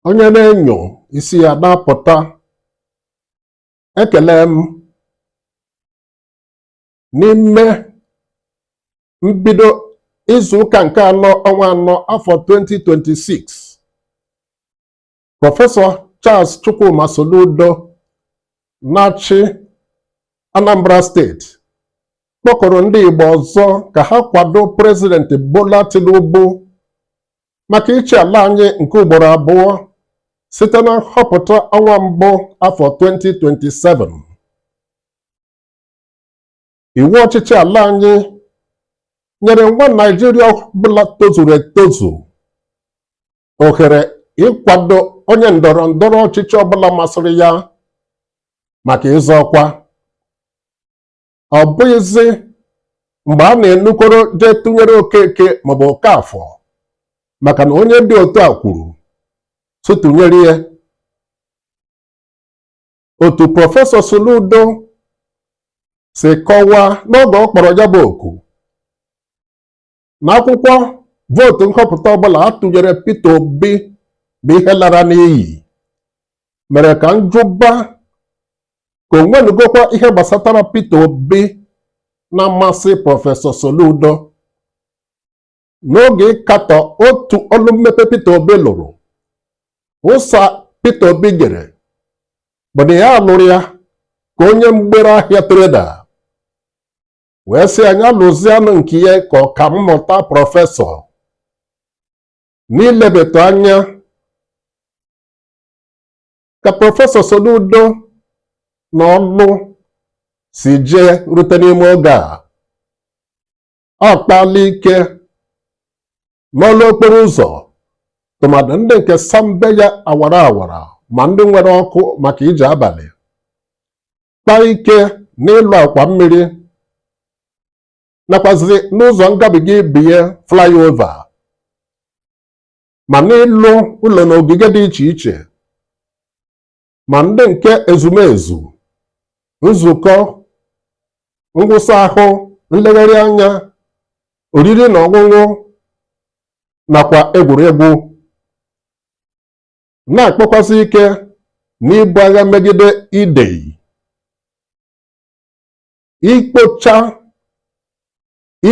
onye na-enyo isi ya na-apụta. Ekele m n'ime mbido izu ụka nke anọ ọnwa anọ afọ 2026. Prọfesọ Charles Chukwuma Soludo na-achị Anambra steeti kpọkọrọ ndị Igbo ọzọ ka ha kwado President Bola Tinubu maka ịchị ala anyị nke ugboro abụọ site na nhọpụta ọnwa mbụ afọ 2027. Iwu ọchịchị ala anyị nyere nwa Naịjirịa ọbụla tozuru etozu ohere ịkwado onye ndọrọ ndọrọ ọchịchị ọbụla masịrị ya maka ịzọ ọkwa. Ọ bụghịzi mgbe a na-enukọrọ jee tụnyere Okeke maọbụ Okafọ maka na onye dị otu a kwuru tụnyere ya. Otu Prọfesọ Soludo si kọwaa n'oge ọ kpọrọ ya bụ oku na akwụkwọ vootu nhọpụta ọbụla atụnyere Peter Obi bụ ihe lara n'iyi, mere ka njụba ka o nwenugokwa ihe gbasatara Peter Obi na-amasị Prọfesọ Soludo. N'oge ịkatọ otu ọrụ mmepe Peter Obi lụrụ, ụsa Peter Obi gere bụ na ya lụrụ ya ka onye mgbere ahịa treda, wee sị anya lụzianụ nke ya ka ọka mmụta prọfesọ n'ilebata anya ka Prọfesọ Soludo na ọlụ si jee rute n'ime oge a. Ọ kpala ike n'ọlụ okporo ụzọ tụmadụ ndị nke sambe ya awara awara ma ndị nwere ọkụ maka ije abalị, kpaa ike n'ịlụ akwa mmiri nakwazi n'ụzọ ngabiga ibie flyover, ma n'ịlụ ụlọ na ogige dị iche iche, ma ndị nke ezumezu, nzukọ, ngwụsa ahụ, nlegharị anya, oriri na ọṅụṅụ nakwa egwuregwu, na-akpọkwasị ike n'ibu agha megide idei, ikpocha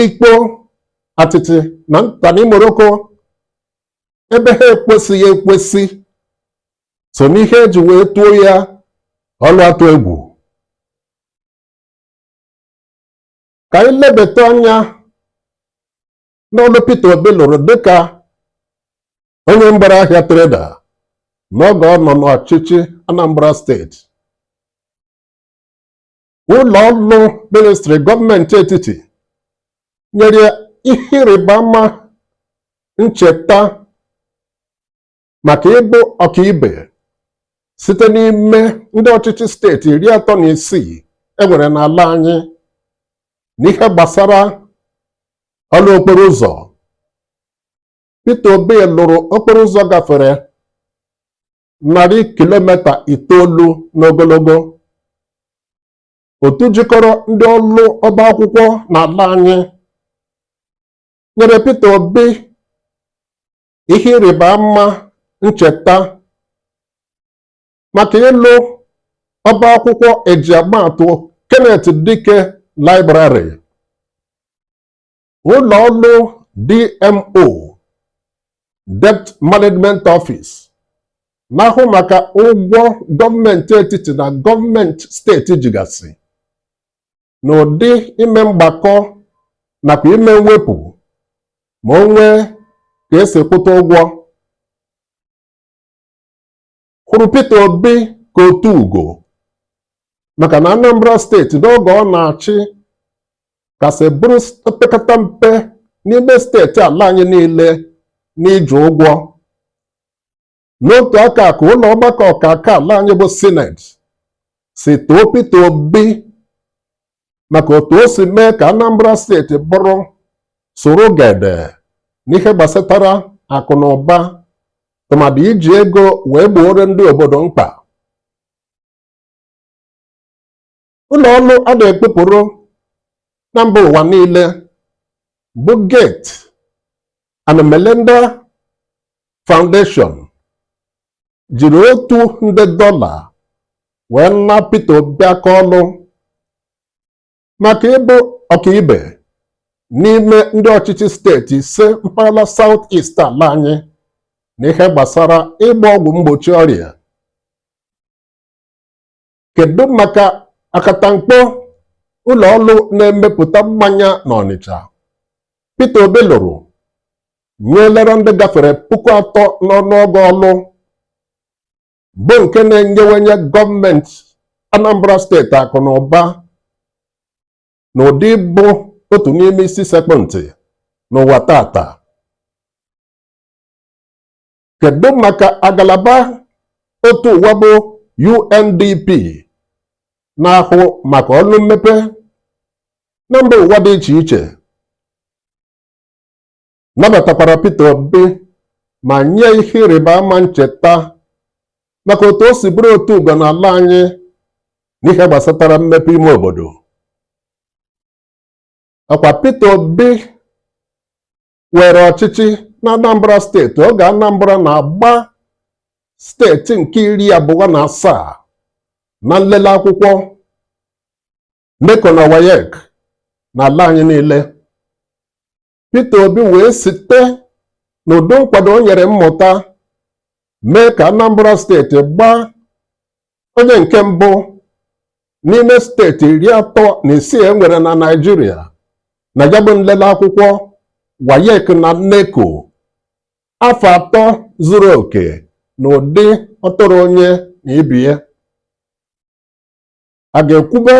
ikpo atịtị na ntanimoroko ebe ha ekwesịghị ekwesị so n'ihe eji wee tụọ ya ọnụ atụ egwu. Ka anyị lebata anya n'ọlụ Peter Obi lụrụ dịka onye mgbere ahịa treda n'oge ọ nọ n'ọchịchị Anambra steeti. Ụlọ ọrụ ministri gọọmenti etiti nyere ihe ịrịba ama ncheta maka ịbụ ọkaibe site n'ime ndị ọchịchị steeti 36 enwere n'ala anyị n'ihe gbasara ọrụ okporo ụzọ. Peter Obi lụrụ okporo ụzọ gafere 100 kilomita 9 n'ogologo. Otu jikọrọ ndị ọrụ ọba akwụkwọ n'ala anyị nyere Peter Obi ihe ịrịba ama ncheta maka ịlụ ọba akwụkwọ ejiamatụ Kenneth Dike Library, ụlọ ọrụ DMO Debt Management Office na-ahụ maka ụgwọ gọọmenti etiti na gọọmenti steeti jigasị n'ụdị ime mgbakọ nakwa ime mwepụ ma o nwee ka esi kwụta ụgwọ. Hụrụ Peter Obi ka otu ugo maka na Anambra steeti n'oge ọ na-achị kasị bụrụ opekata mpe n'ime steeti ala anyị niile n'iji ụgwọ. N'otu aka ka ụlọ ọgbakọ ọkaka ala anyị bụ Senate si too Peter Obi maka otu o si mee ka Anambra steeti bụrụ soro gede n'ihe gbasatara akụ na ụba tụmadụ iji ego wee gboore ndị obodo mkpa. Ụlọ ọrụ a na-ekpepụrụ na mba ụwa niile bụ Gates and Melinda Foundation jiri $100 wee na Peter Obi aka ọlụ maka ịbụ ọkaibe n'ime ndị ọchịchị steeti ise mpaghara South East ala anyị n'ihe gbasara ịgba ọgwụ mgbochi ọrịa. Kedu maka akatamkpo ụlọ ọrụ na-emepụta mmanya n'Ọnịcha Peter Obi lụrụ nyelere ndị gafere 3,000 n'ọnụọgụ ọrụ bụ nke na-enyewanye gọọmenti Anambra steeti akụ na ụba n'ụdị bụ otu n'ime isi sekpụ ntị n'ụwa tata. Kedu maka agalaba otu ụwa bụ UNDP na-ahụ maka ọrụ mmepe na mba ụwa dị iche iche nabatakwara Peter Obi ma nye ihe ịrịba ama ncheta maka otu o si bụrụ otu ugo n'ala anyị n'ihe gbasatara mmepe ime obodo. Ọkwa Peter Obi were ọchịchị na Anambra steeti oge Anambra na-agba steeti nke 27 na nlele akwụkwọ NECO na WAEC n'ala anyị niile. Peter Obi wee site n'udo nkwado o nyere mmụta mee ka Anambra steeti gbaa onye nke mbụ n'ime steeti 36 e nwere na Naịjirịa na ya bụ nlele akwụkwọ WAEC na NECO afọ 3 zuru oke n'ụdị ọtụrụ onye na ibie. A ga-ekwube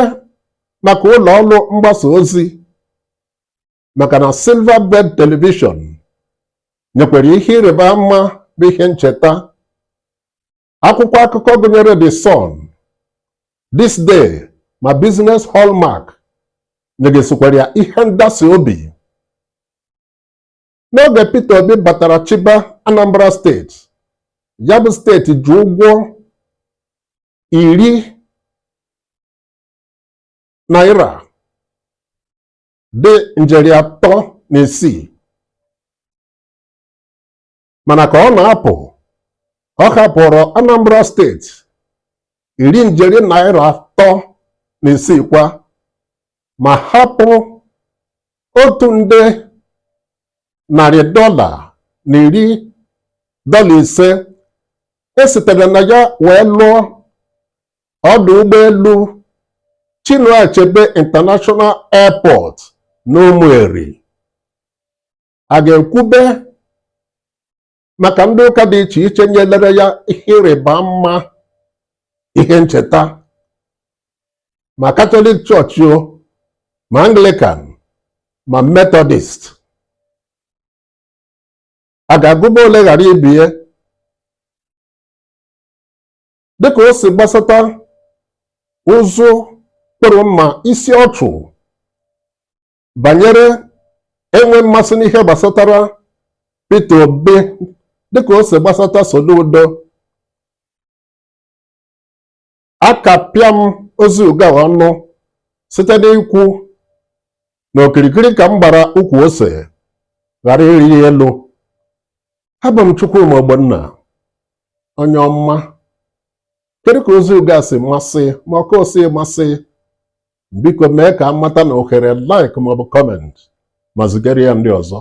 maka ụlọ ọrụ mgbasa ozi maka na Silverbird Television nyekwara ihe ịrịba ama bụ ihe ncheta. Akwụkwọ akụkọ gụnyere The Sun, This Day ma Business Hallmark nyegesikwara ya ihe ndasi obi. N'oge Peter Obi batara chịba Anambra steeti, ya bụ steeti ji ụgwọ $10 dị njeri 36, mana ka ọ na-apụ ọ hapụrụ Anambra steeti $336 kwa ma hapụ $150 esitere na ya wee lụọ ọdụ ụgbọelu Chinua Achebe International Airport n'Ụmụeri. A ga-ekwube maka ndị ụka dị iche iche nyelere ya ihe ịrịba ama ihe ncheta ma Catholic Church ma Anglican ma Methodist. A ga-agụba ole ghara ibie dịka o si gbasata ụzụ kpụrụ mma isi ọchụ banyere enwe mmasị n'ihe gbasatara Peter Obi dịka o si gbasata Soludo. Akapịa m ozi ụga ọnụ site n'ikwu na okirikiri ka m gbara ukwu ose ghara iri elu. Abụ m Chukwuma Ogbonna, onye ọma. Kedu ka ozi ụga si masị ma ọ ka o si masị, biko mee ka amata na ohere like maọbụ comment ma zigara ya ndị ọzọ.